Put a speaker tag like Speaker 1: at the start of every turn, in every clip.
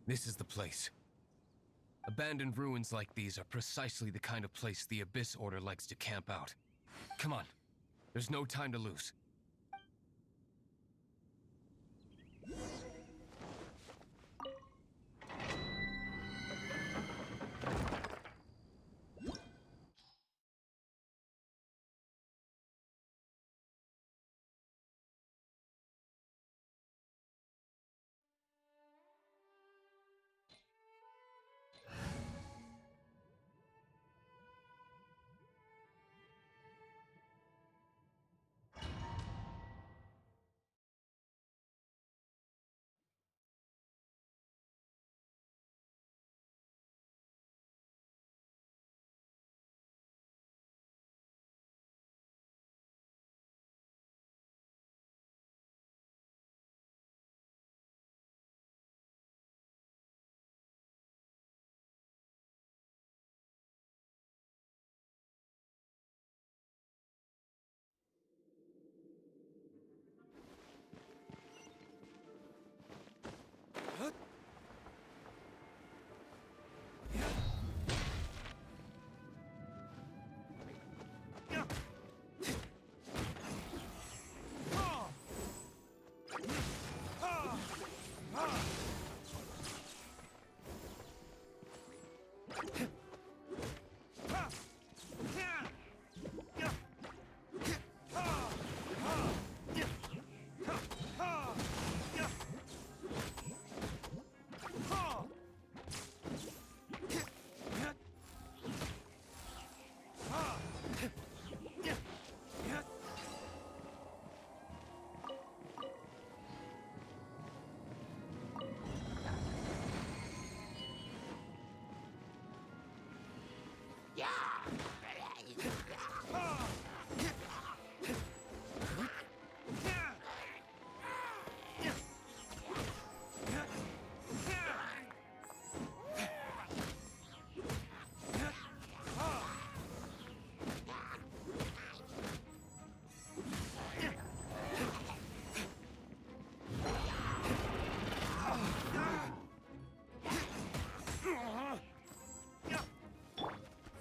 Speaker 1: This is the place. Abandoned ruins like these are precisely the kind of place the Abyss Order likes to camp out. Come on. There's no time to lose.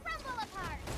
Speaker 2: Crumble apart!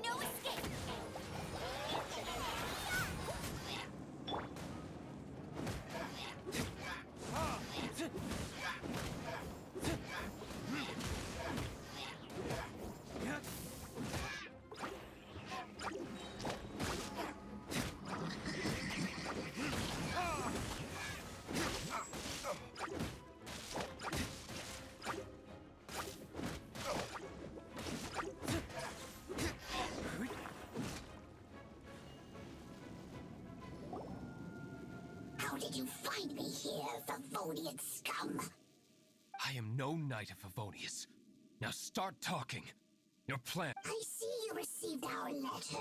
Speaker 2: No escape! How did you find me here, Favonian scum?
Speaker 1: I am no knight of Favonius. Now start talking. Your plan.
Speaker 2: I see you received our letter.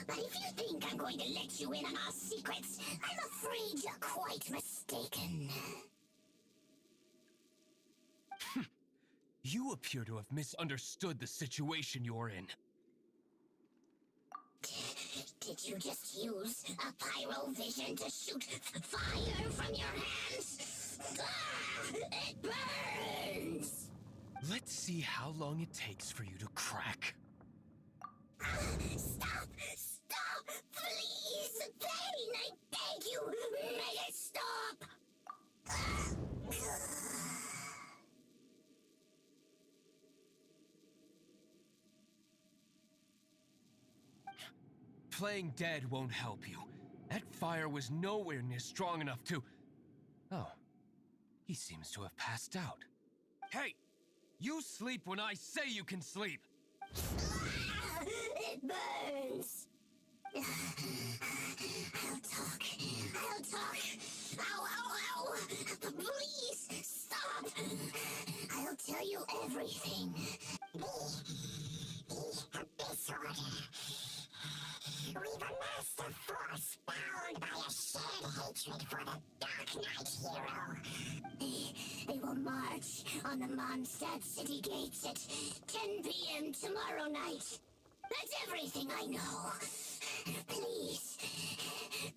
Speaker 2: But if you think I'm going to let you in on our secrets, I'm afraid you're quite mistaken.
Speaker 1: You appear to have misunderstood the situation you're in.
Speaker 2: Did you just use a pyrovision to shoot fire from your hands? Ah, it burns!
Speaker 1: Let's see how long it takes for you to crack.
Speaker 2: Stop! Stop! Please! Pain! I beg you! Make it stop!
Speaker 1: Playing dead won't help you. That fire was nowhere near strong enough to... Oh. He seems to have passed out. Hey! You sleep when I say you can sleep!
Speaker 2: It burns! I'll talk. I'll talk. Ow, ow, ow! Please, stop! I'll tell you everything. The Abyss Order. We've amassed a force bound by a shared hatred for the Dark Knight hero. They will march on the Mondstadt city gates at 10 p.m. tomorrow night. That's everything I know. Please,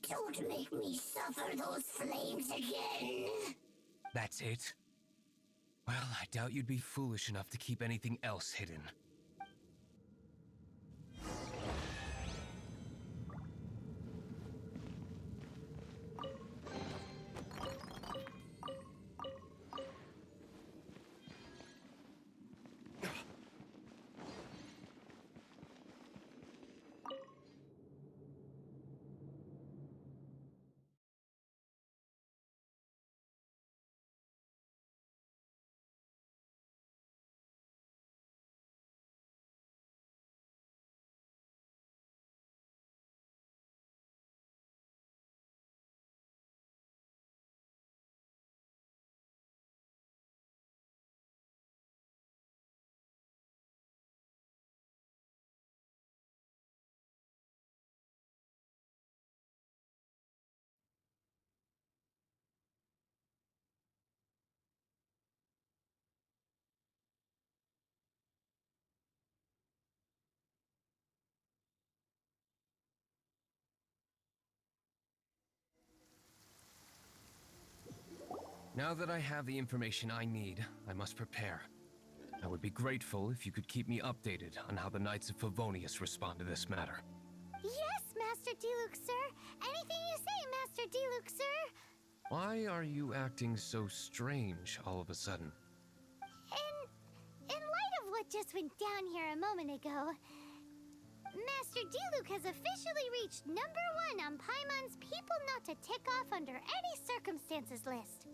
Speaker 2: don't make me suffer those flames again.
Speaker 1: That's it? Well, I doubt you'd be foolish enough to keep anything else hidden. Now that I have the information I need, I must prepare. I would be grateful if you could keep me updated on how the Knights of Favonius respond to this matter.
Speaker 3: Yes, Master Diluc, sir. Anything you say, Master Diluc, sir.
Speaker 1: Why are you acting so strange all of a sudden?
Speaker 3: In light of what just went down here a moment ago, Master Diluc has officially reached #1 on Paimon's People Not to Tick Off Under Any Circumstances list.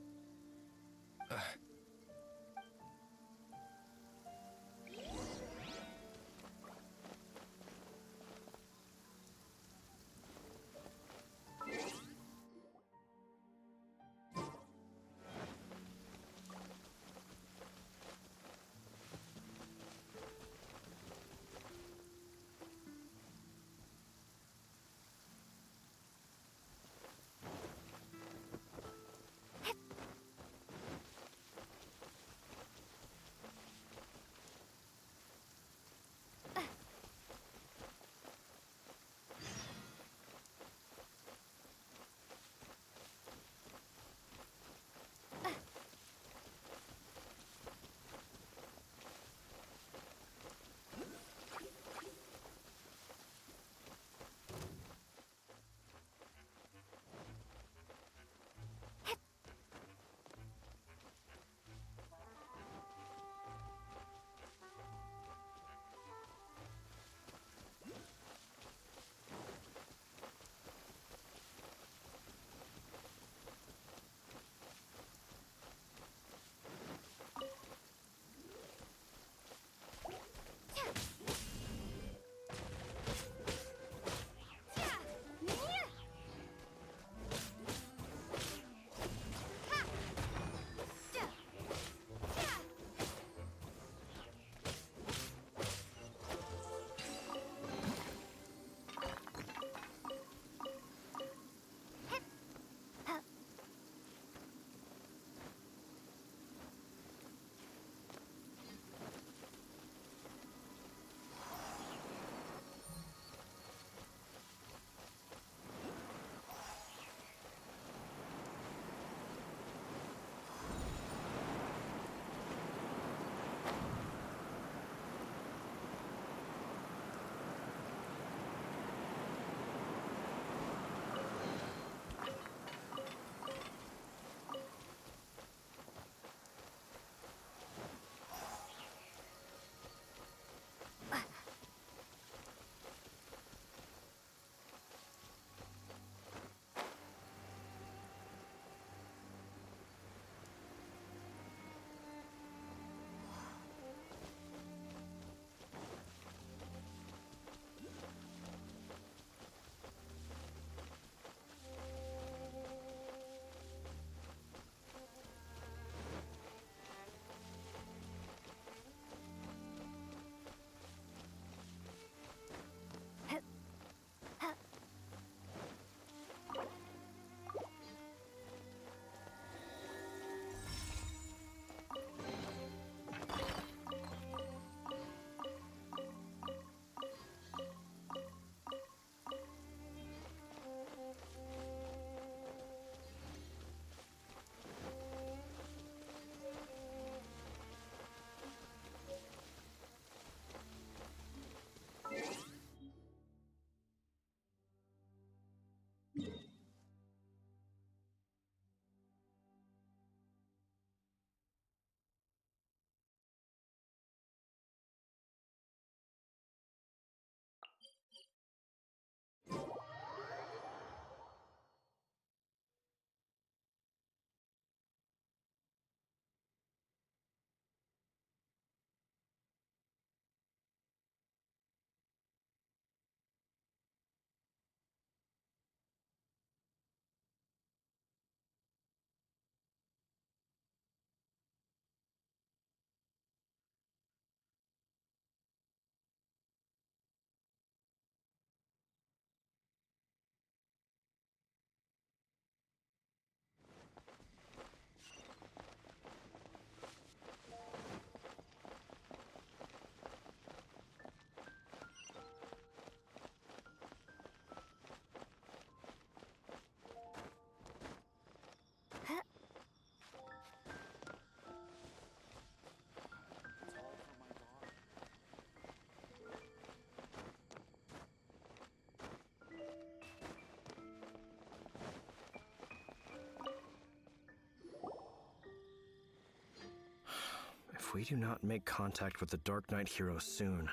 Speaker 4: If we do not make contact with the Dark Knight hero soon...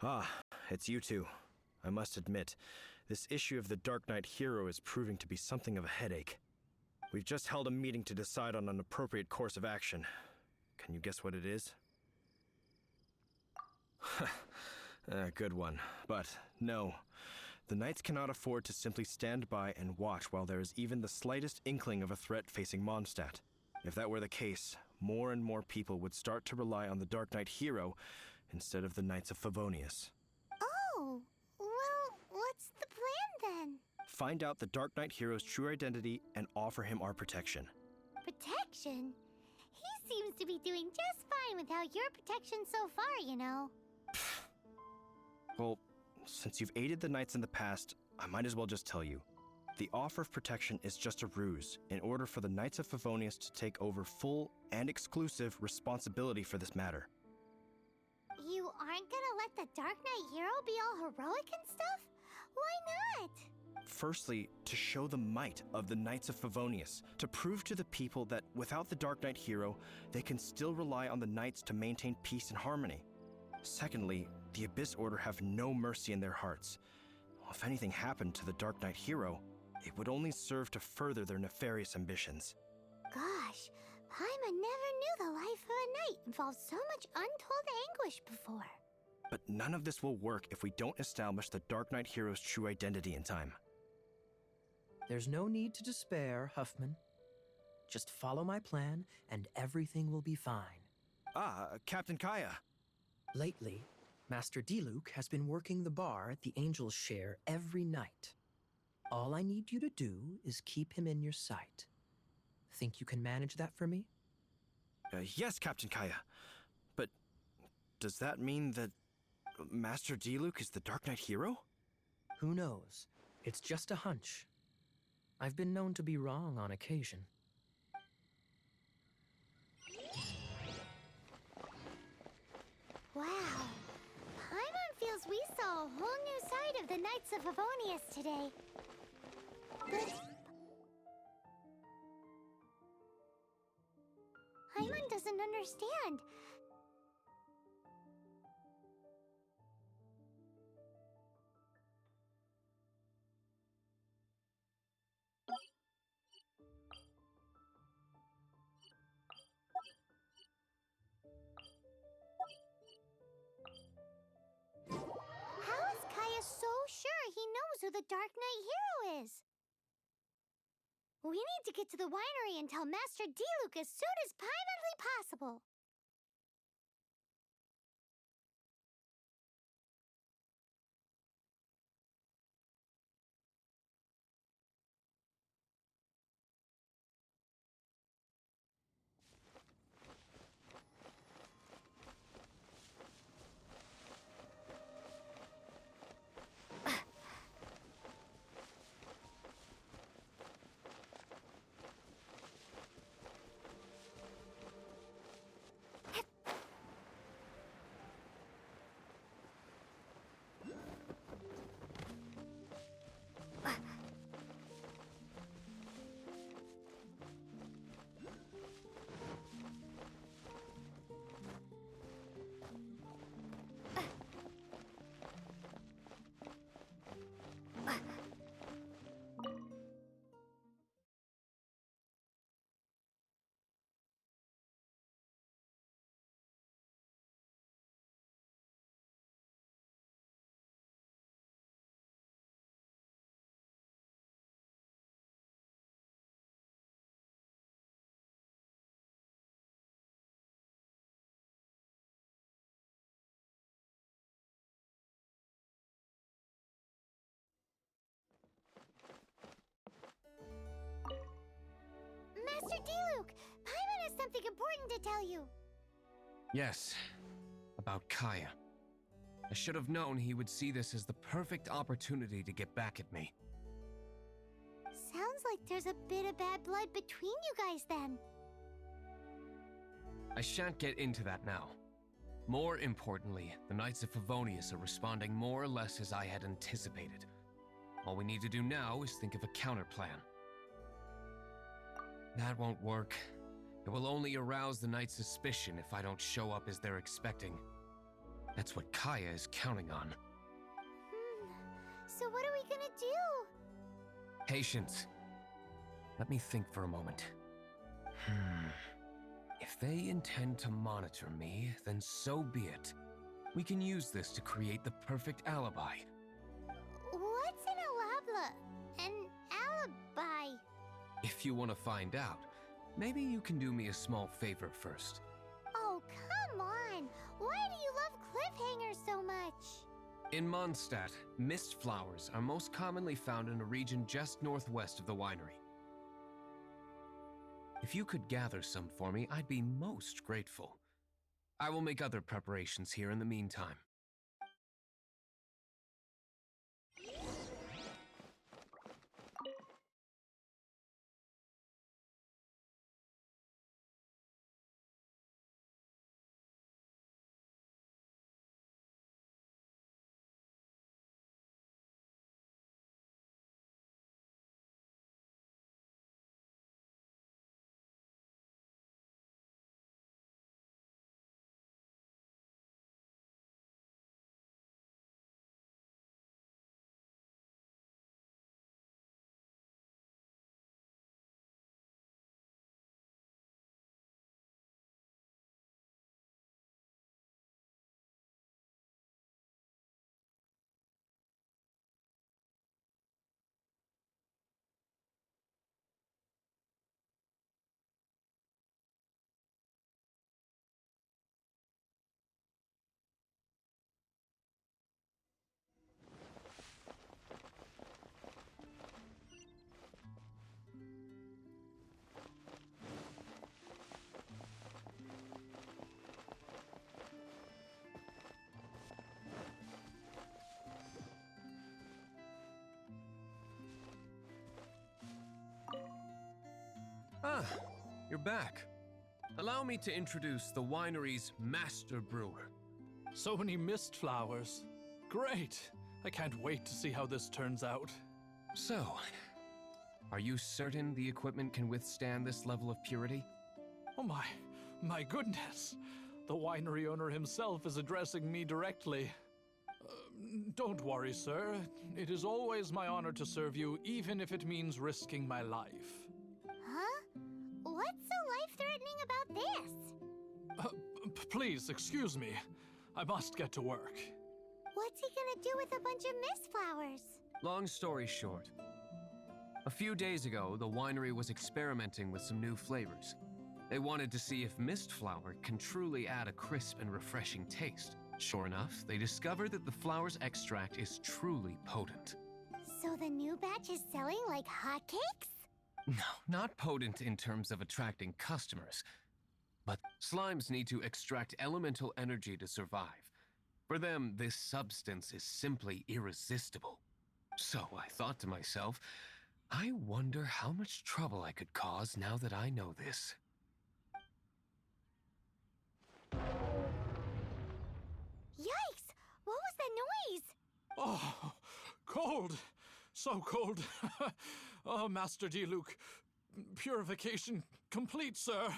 Speaker 4: Ah, it's you two. I must admit, this issue of the Dark Knight hero is proving to be something of a headache. We've just held a meeting to decide on an appropriate course of action. Can you guess what it is? Good one. But no, the Knights cannot afford to simply stand by and watch while there is even the slightest inkling of a threat facing Mondstadt. If that were the case, more and more people would start to rely on the Dark Knight hero instead of the Knights of Favonius.
Speaker 3: Oh, well, what's the plan then?
Speaker 4: Find out the Dark Knight hero's true identity and offer him our protection.
Speaker 3: Protection? He seems to be doing just fine without your protection so far, you know.
Speaker 4: Well, since you've aided the Knights in the past, I might as well just tell you. The offer of protection is just a ruse in order for the Knights of Favonius to take over full and exclusive responsibility for this matter.
Speaker 3: You aren't gonna let the Dark Knight hero be all heroic and stuff? Why not?
Speaker 4: Firstly, to show the might of the Knights of Favonius, to prove to the people that without the Dark Knight hero, they can still rely on the Knights to maintain peace and harmony. Secondly, the Abyss Order have no mercy in their hearts. If anything happened to the Dark Knight hero, it would only serve to further their nefarious ambitions.
Speaker 3: Gosh, Paimon never knew the life of a knight involved so much untold anguish before.
Speaker 4: But none of this will work if we don't establish the Dark Knight hero's true identity in time.
Speaker 5: There's no need to despair, Huffman. Just follow my plan, and everything will be fine.
Speaker 4: Captain Kaya.
Speaker 5: Lately, Master Diluc has been working the bar at the Angel's Share every night. All I need you to do is keep him in your sight. Think you can manage that for me?
Speaker 4: Yes, Captain Kaya. But does that mean that Master Diluc is the Dark Knight hero?
Speaker 5: Who knows? It's just a hunch. I've been known to be wrong on occasion.
Speaker 3: Wow. Paimon feels we saw a whole new side of the Knights of Favonius today. But Paimon doesn't understand. How is Kaya so sure he knows who the Dark Knight hero is? We need to get to the winery and tell Master Diluc as soon as humanly possible. Master Diluc, Paimon has something important to tell you.
Speaker 1: Yes, about Kaya. I should have known he would see this as the perfect opportunity to get back at me.
Speaker 3: Sounds like there's a bit of bad blood between you guys then.
Speaker 1: I shan't get into that now. More importantly, the Knights of Favonius are responding more or less as I had anticipated. All we need to do now is think of a counterplan. That won't work. It will only arouse the Knight's suspicion if I don't show up as they're expecting. That's what Kaya is counting on.
Speaker 3: So what are we gonna do?
Speaker 1: Patience. Let me think for a moment. If they intend to monitor me, then so be it. We can use this to create the perfect alibi.
Speaker 3: What's an alabla? An alibi?
Speaker 1: If you want to find out, maybe you can do me a small favor first.
Speaker 3: Oh, come on! Why do you love cliffhangers so much?
Speaker 1: In Mondstadt, mist flowers are most commonly found in a region just northwest of the winery. If you could gather some for me, I'd be most grateful. I will make other preparations here in the meantime. Ah, you're back. Allow me to introduce the winery's master brewer.
Speaker 6: So many mist flowers. Great! I can't wait to see how this turns out.
Speaker 1: So, are you certain the equipment can withstand this level of purity?
Speaker 6: Oh my goodness! The winery owner himself is addressing me directly. Don't worry, sir. It is always my honor to serve you, even if it means risking my life.
Speaker 3: Huh? What's so life-threatening about this?
Speaker 6: Please, excuse me. I must get to work.
Speaker 3: What's he gonna do with a bunch of mist flowers?
Speaker 1: Long story short, a few days ago, the winery was experimenting with some new flavors. They wanted to see if mist flower can truly add a crisp and refreshing taste. Sure enough, they discovered that the flower's extract is truly potent.
Speaker 3: So the new batch is selling like hotcakes?
Speaker 1: No, not potent in terms of attracting customers. But slimes need to extract elemental energy to survive. For them, this substance is simply irresistible. So I thought to myself, I wonder how much trouble I could cause now that I know this.
Speaker 3: Yikes! What was that noise?
Speaker 6: Oh, cold! So cold! Oh, Master D-Luke, purification complete, sir.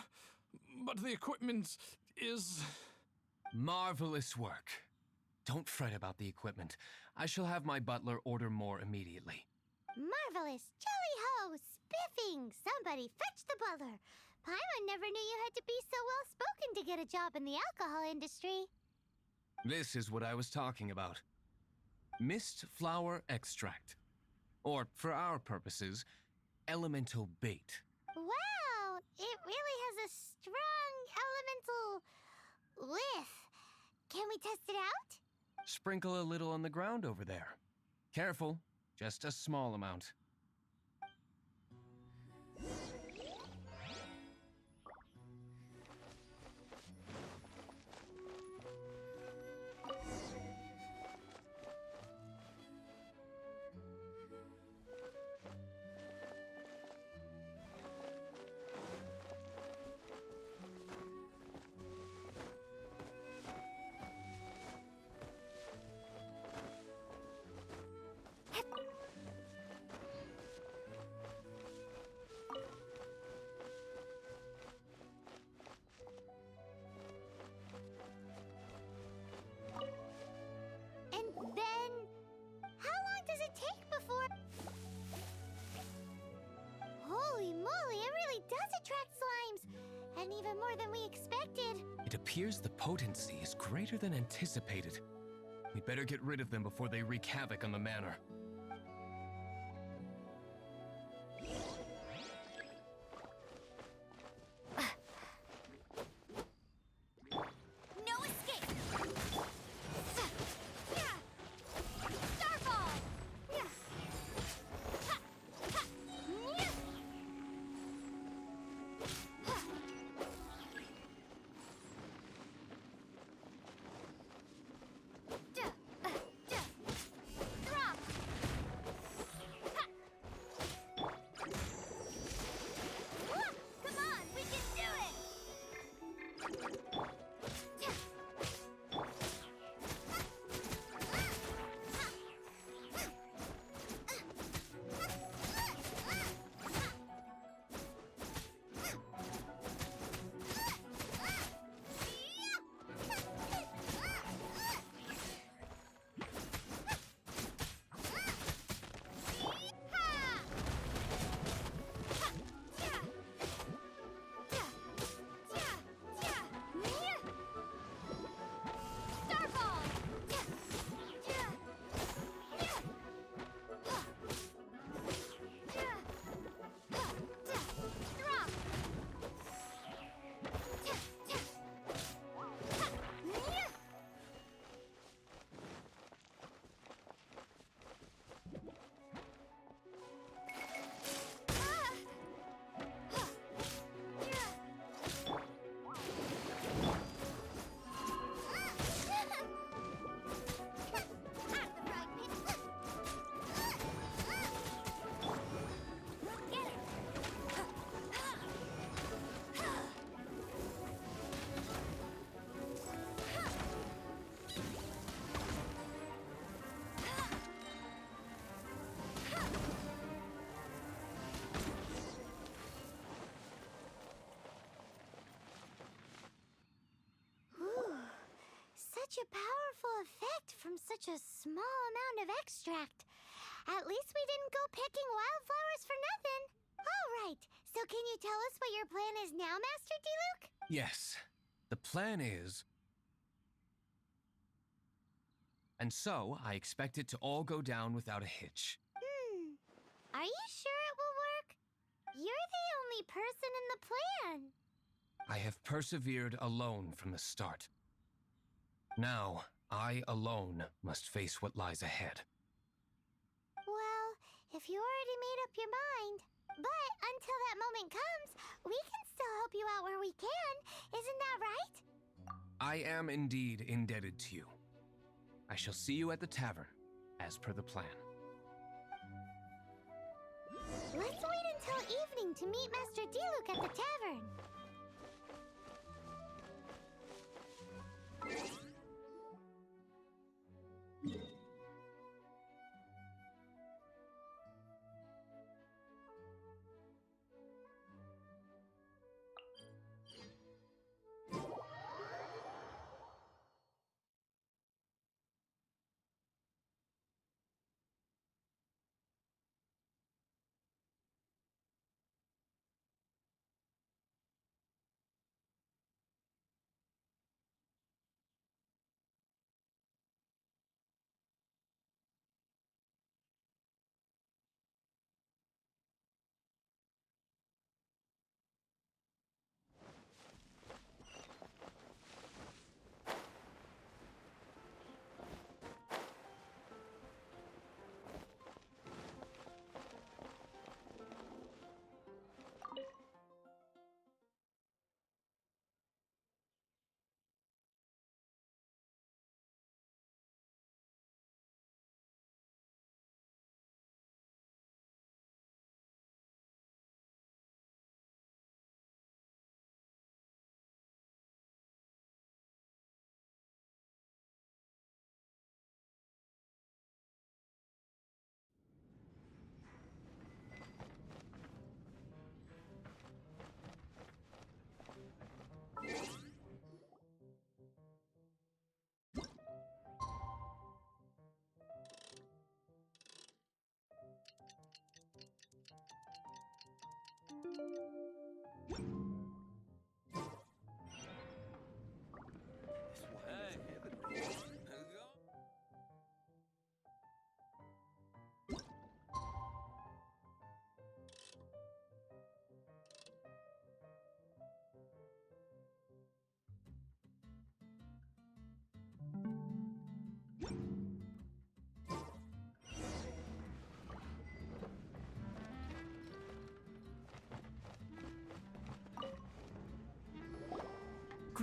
Speaker 6: But the equipment is...
Speaker 1: Marvelous work. Don't fret about the equipment. I shall have my butler order more immediately.
Speaker 3: Marvelous! Jolly-ho! Spiffing! Somebody fetch the butler! Paimon never knew you had to be so well-spoken to get a job in the alcohol industry.
Speaker 1: This is what I was talking about. Mist flower extract. Or, for our purposes, elemental bait.
Speaker 3: Wow! It really has a strong elemental whiff. Can we test it out?
Speaker 1: Sprinkle a little on the ground over there. Careful, just a small amount.
Speaker 3: attract slimes, and even more than we expected.
Speaker 1: It appears the potency is greater than anticipated. We'd better get rid of them before they wreak havoc on the manor.
Speaker 3: No escape! Starfall! Drop! Come on, we can do it! Such a powerful effect from such a small amount of extract. At least we didn't go picking wildflowers for nothing. All right, so can you tell us what your plan is now, Master Diluc?
Speaker 1: Yes, the plan is... And so, I expect it to all go down without a hitch.
Speaker 3: Are you sure it will work? You're the only person in the plan.
Speaker 1: I have persevered alone from the start. Now, I alone must face what lies ahead.
Speaker 3: Well, if you already made up your mind. But until that moment comes, we can still help you out where we can. Isn't that right?
Speaker 1: I am indeed indebted to you. I shall see you at the tavern, as per the plan.
Speaker 3: Let's wait until evening to meet Master Diluc at the tavern.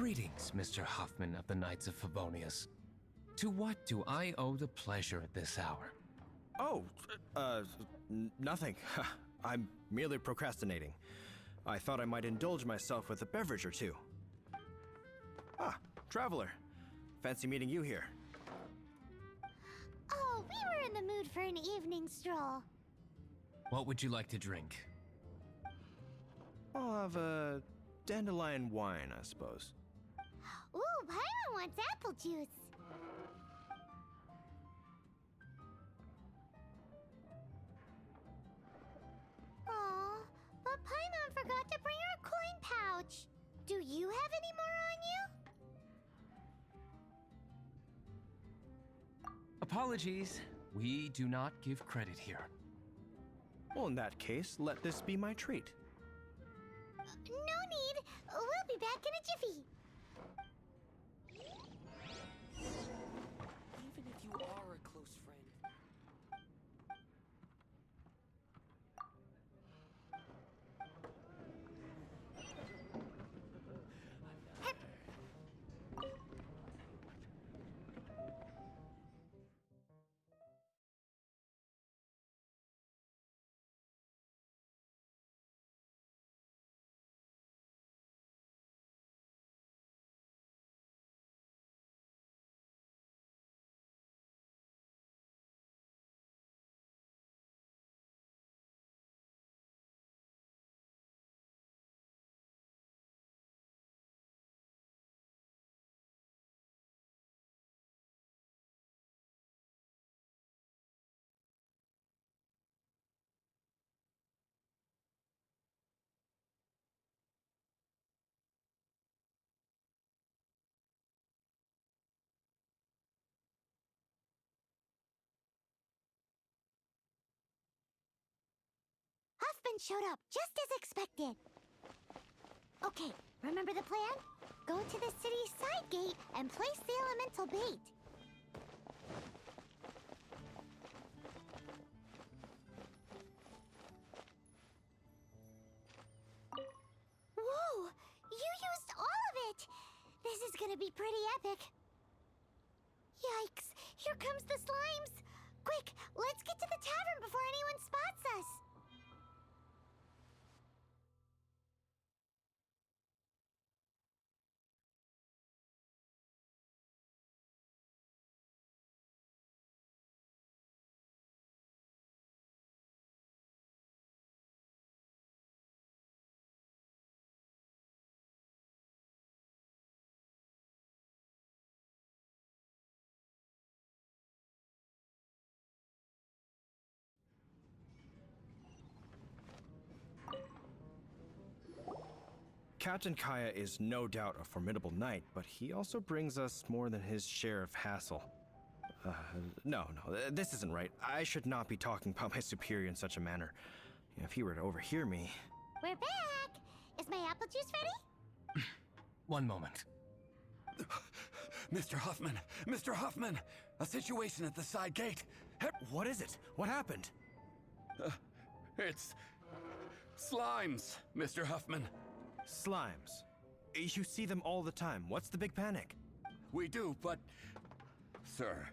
Speaker 1: Greetings, Mr. Huffman of the Knights of Favonius. To what do I owe the pleasure at this hour?
Speaker 4: Oh, nothing. I'm merely procrastinating. I thought I might indulge myself with a beverage or two. Ah, traveler. Fancy meeting you here.
Speaker 3: Oh, we were in the mood for an evening stroll.
Speaker 1: What would you like to drink?
Speaker 4: I'll have a dandelion wine, I suppose.
Speaker 3: Ooh, Paimon wants apple juice. Aw, but Paimon forgot to bring her coin pouch. Do you have any more on you?
Speaker 1: Apologies, we do not give credit here.
Speaker 4: Well, in that case, let this be my treat.
Speaker 3: No need. We'll be back in a jiffy.
Speaker 7: Even if you are a close friend.
Speaker 3: Huffman showed up, just as expected. Okay, remember the plan? Go to the city's side gate and place the elemental bait. Whoa! You used all of it! This is gonna be pretty epic. Yikes! Here comes the slimes! Quick, let's get to the tavern before anyone spots us!
Speaker 4: Captain Kaya is no doubt a formidable knight, but he also brings us more than his share of hassle. No, this isn't right. I should not be talking about my superior in such a manner. If he were to overhear me...
Speaker 3: We're back! Is my apple juice ready?
Speaker 1: One moment.
Speaker 8: Mr. Huffman! Mr. Huffman! A situation at the side gate!
Speaker 4: What is it? What happened?
Speaker 8: It's... slimes, Mr. Huffman.
Speaker 4: Slimes. You see them all the time. What's the big panic?
Speaker 8: We do, but... Sir,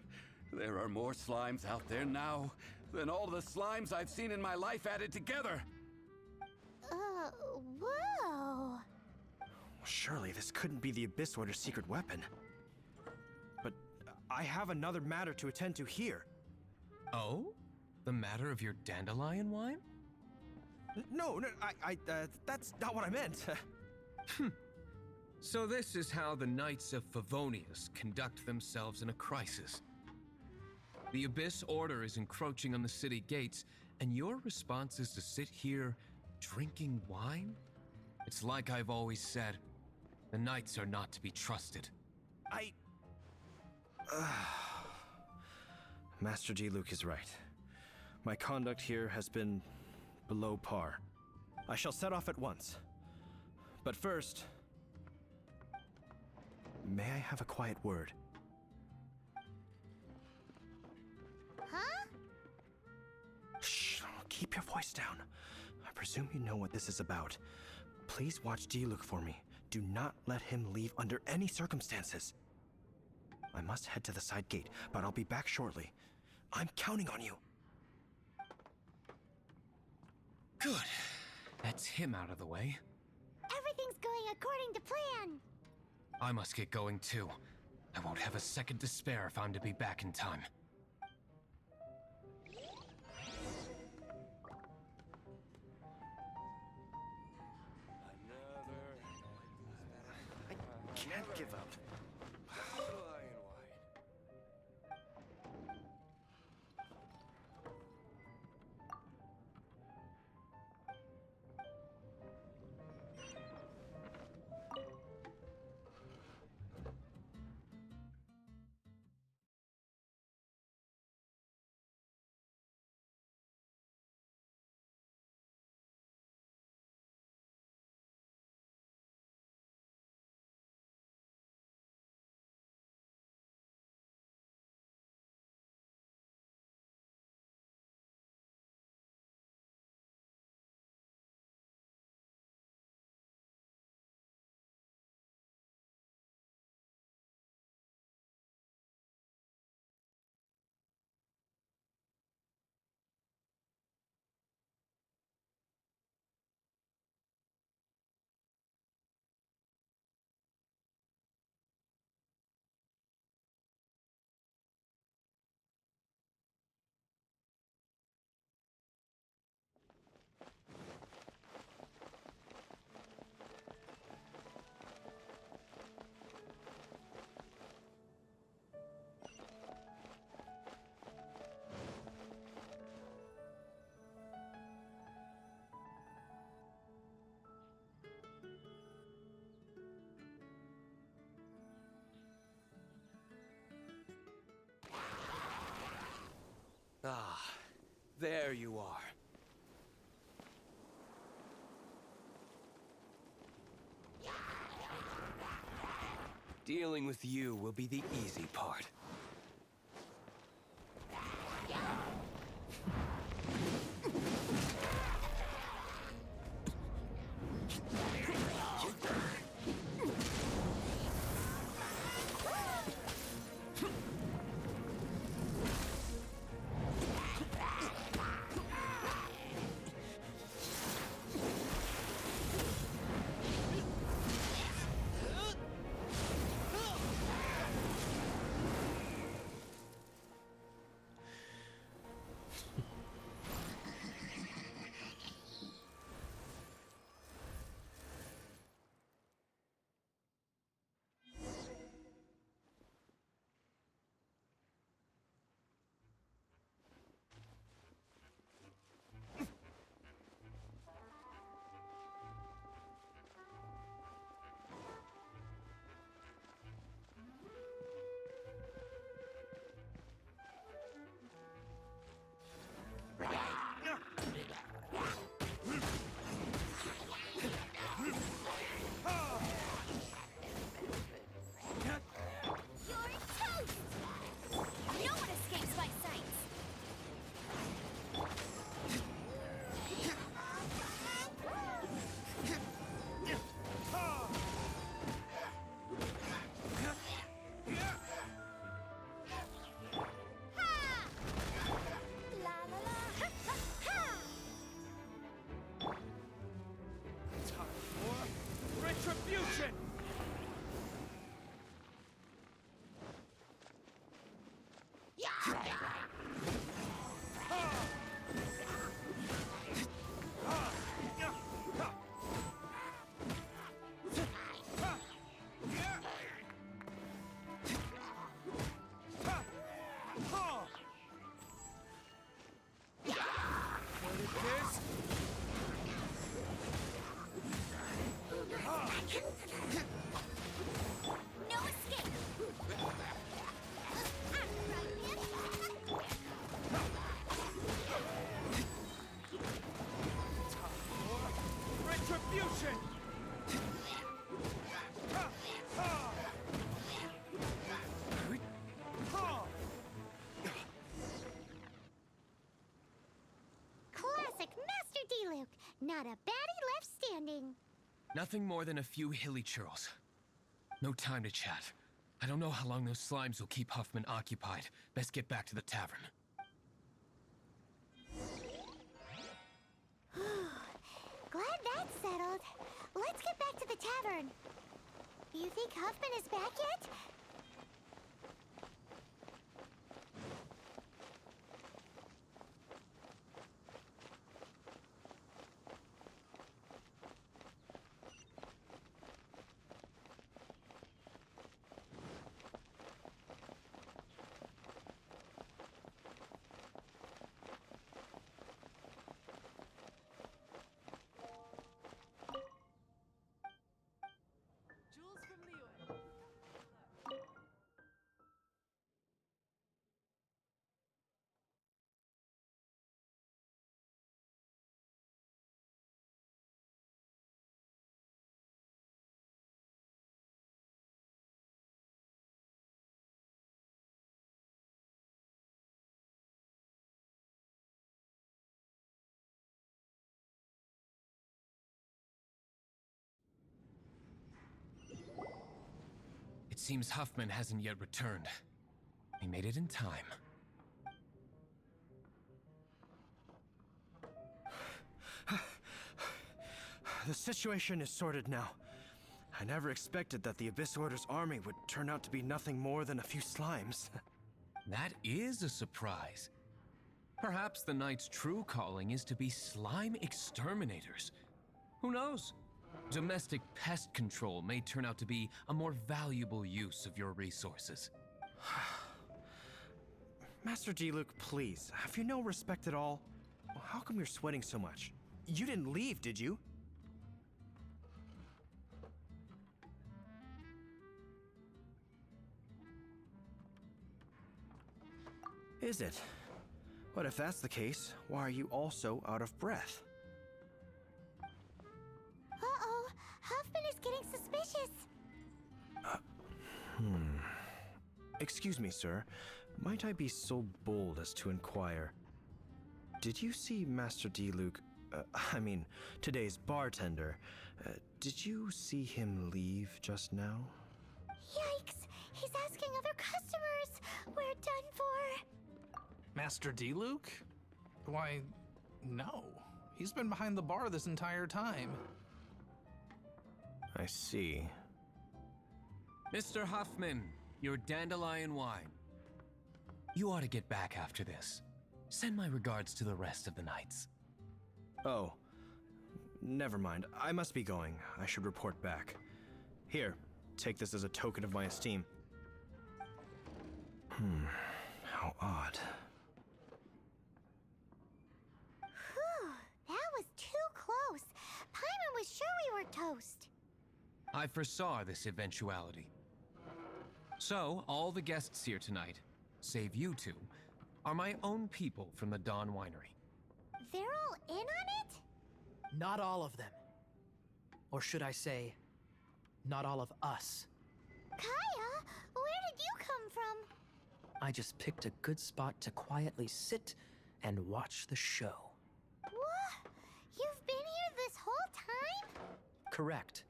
Speaker 8: there are more slimes out there now than all the slimes I've seen in my life added together!
Speaker 3: Whoa!
Speaker 4: Surely this couldn't be the Abyss Order's secret weapon. But I have another matter to attend to here.
Speaker 1: Oh? The matter of your dandelion wine?
Speaker 4: No, that's not what I meant.
Speaker 1: So this is how the Knights of Favonius conduct themselves in a crisis. The Abyss Order is encroaching on the city gates, and your response is to sit here drinking wine? It's like I've always said, the Knights are not to be trusted.
Speaker 4: Master D-Luke is right. My conduct here has been below par. I shall set off at once. But first, may I have a quiet word?
Speaker 3: Huh?
Speaker 4: Shh, keep your voice down. I presume you know what this is about. Please watch D-Luke for me. Do not let him leave under any circumstances. I must head to the side gate, but I'll be back shortly. I'm counting on you.
Speaker 1: Good. That's him out of the way.
Speaker 3: Everything's going according to plan.
Speaker 1: I must get going too. I won't have a second to spare if I'm to be back in time.
Speaker 4: I can't give up.
Speaker 7: Ah, there you are. Dealing with you will be the easy part.
Speaker 6: Retribution!
Speaker 3: No escape!
Speaker 6: Retribution!
Speaker 3: Classic Master D-Luke. Not a baddie left standing.
Speaker 1: Nothing more than a few hilly churls. No time to chat. I don't know how long those slimes will keep Huffman occupied. Best get back to the tavern.
Speaker 3: Glad that's settled. Let's get back to the tavern. You think Huffman is back yet?
Speaker 1: It seems Huffman hasn't yet returned. We made it in time.
Speaker 4: The situation is sorted now. I never expected that the Abyss Order's army would turn out to be nothing more than a few slimes.
Speaker 1: That is a surprise. Perhaps the Knight's true calling is to be slime exterminators. Who knows? Domestic pest control may turn out to be a more valuable use of your resources.
Speaker 4: Master D-Luke, please, have you no respect at all? How come you're sweating so much? You didn't leave, did you? Is it? But if that's the case, why are you also out of breath?
Speaker 3: Uh-oh, Huffman is getting suspicious.
Speaker 4: Excuse me, sir. Might I be so bold as to inquire? Did you see Master D-Luke, today's bartender, did you see him leave just now?
Speaker 3: Yikes, he's asking other customers. We're done for.
Speaker 6: Master D-Luke? Why, no. He's been behind the bar this entire time.
Speaker 4: I see.
Speaker 1: Mr. Huffman, your dandelion wine. You ought to get back after this. Send my regards to the rest of the knights.
Speaker 4: Oh, never mind. I must be going. I should report back. Here, take this as a token of my esteem. How odd.
Speaker 3: Whew, that was too close. Paimon was sure we were toast.
Speaker 1: I foresaw this eventuality. So, all the guests here tonight, save you two, are my own people from the Dawn Winery.
Speaker 3: They're all in on it?
Speaker 5: Not all of them. Or should I say, not all of us.
Speaker 3: Kaya, where did you come from?
Speaker 5: I just picked a good spot to quietly sit and watch the show.
Speaker 3: What? You've been here this whole time?
Speaker 5: Correct.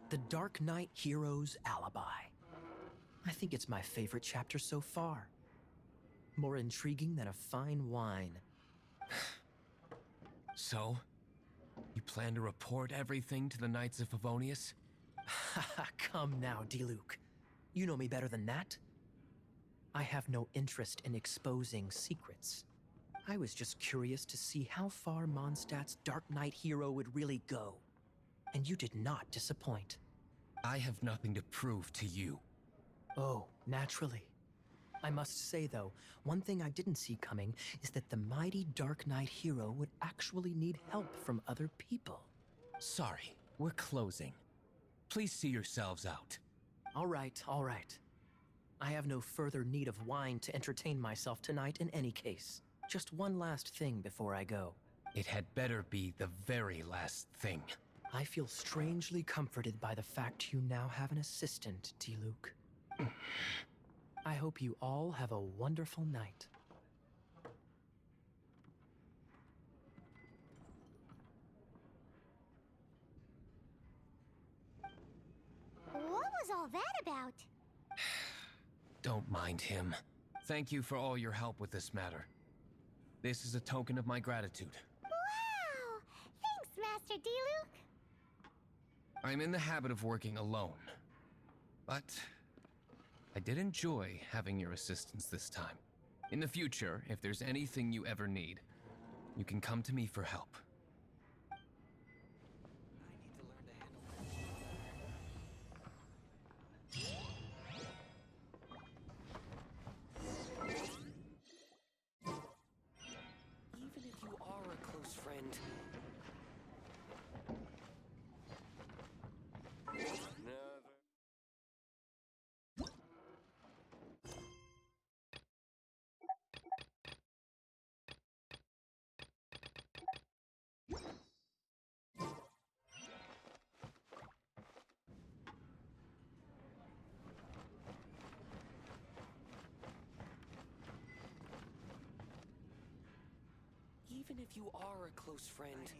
Speaker 5: The Dark Knight Hero's Alibi. I think it's my favorite chapter so far. More intriguing than a fine wine.
Speaker 1: So, you plan to report everything to the Knights of Favonius?
Speaker 5: Come now, D-Luke. You know me better than that. I have no interest in exposing secrets. I was just curious to see how far Mondstadt's Dark Knight hero would really go. And you did not disappoint.
Speaker 1: I have nothing to prove to you.
Speaker 5: Oh, naturally. I must say, though, one thing I didn't see coming is that the mighty Dark Knight hero would actually need help from other people.
Speaker 1: Sorry, we're closing. Please see yourselves out.
Speaker 5: All right, all right. I have no further need of wine to entertain myself tonight in any case. Just one last thing before I go.
Speaker 1: It had better be the very last thing.
Speaker 5: I feel strangely comforted by the fact you now have an assistant, D-Luke. I hope you all have a wonderful night.
Speaker 3: all that about?
Speaker 1: Don't mind him. Thank you for all your help with this matter. This is a token of my gratitude.
Speaker 3: Wow! Thanks, Master D-Luke.
Speaker 1: I'm in the habit of working alone. But I did enjoy having your assistance this time. In the future, if there's anything you ever need, you can come to me for help.
Speaker 7: Even if you are a close friend. Even if you are a close friend.